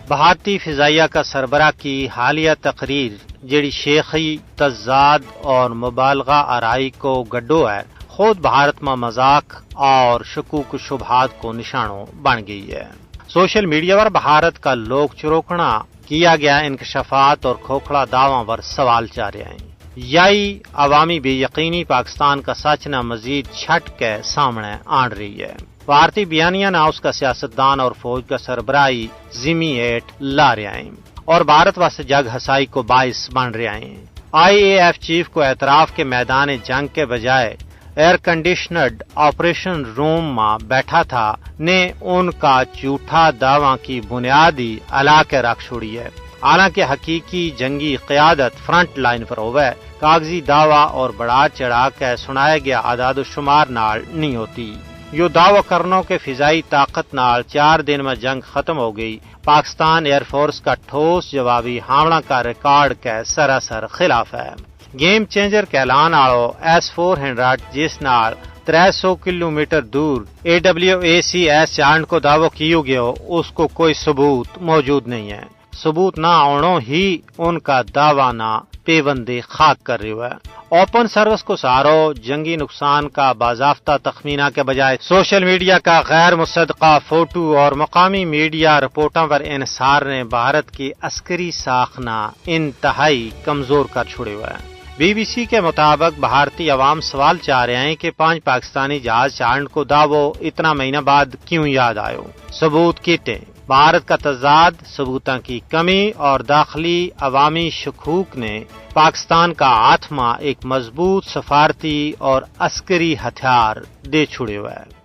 بھارتی فضائیہ کا سربراہ کی حالیہ تقریر جڑی شیخی تضاد اور مبالغہ آرائی کو گڈو ہے، خود بھارت میں مذاق اور شکوک و شبہات کو نشانوں بن گئی ہے۔ سوشل میڈیا پر بھارت کا لوگ چروکنا کیا گیا انکشافات اور کھوکھڑا دعووں پر سوال چاہ رہے ہیں۔ یہی عوامی بے یقینی پاکستان کا سچ نہ مزید چھٹ کے سامنے آن رہی ہے۔ بھارتی بیانیہ نہ اس کا سیاستدان اور فوج کا سربراہی ذمہ ایٹ لا رہے ہیں اور بھارت واسطے جگ ہسائی کو باعث بن رہے ہیں۔ آئی اے ایف چیف کو اعتراف کے میدان جنگ کے بجائے ایئر کنڈیشنڈ آپریشن روم میں بیٹھا تھا نے ان کا جھوٹا دعویٰ کی بنیادی علا کے رکھ چھوڑی ہے، حالانکہ حقیقی جنگی قیادت فرنٹ لائن پر ہوئے، کاغذی دعویٰ اور بڑھا چڑھا کے سنایا گیا اعداد و شمار نال نہیں ہوتی۔ یہ دعوی کرنوں کے فضائی طاقت نال 4 دن میں جنگ ختم ہو گئی، پاکستان ایئر فورس کا ٹھوس جوابی حملہ کا ریکارڈ کے سراسر خلاف ہے۔ گیم چینجر کے اعلان آڑو S-400 جس نال 300 کلومیٹر دور AWACS چاند کو دعوی کیوں گیا اس کو کوئی ثبوت موجود نہیں ہے۔ ثبوت نہ آنوں ہی ان کا دعویٰ نہ پیوندی خاک کر رہی ہے۔ اوپن سروس کو سارو جنگی نقصان کا باضابطہ تخمینہ کے بجائے سوشل میڈیا کا غیر مصدقہ فوٹو اور مقامی میڈیا رپورٹوں پر انحصار نے بھارت کی عسکری ساخنہ انتہائی کمزور کر چھوڑے ہوئے ہیں۔ بی بی سی کے مطابق بھارتی عوام سوال چاہ رہے ہیں کہ 5 پاکستانی جہاز چاند کو دعوی اتنا مہینہ بعد کیوں یاد آئے؟ ثبوت کیتے بھارت کا تضاد، ثبوتوں کی کمی اور داخلی عوامی شکوک نے پاکستان کا ہاتھ میں ایک مضبوط سفارتی اور عسکری ہتھیار دے چھوڑے ہوئے ہے۔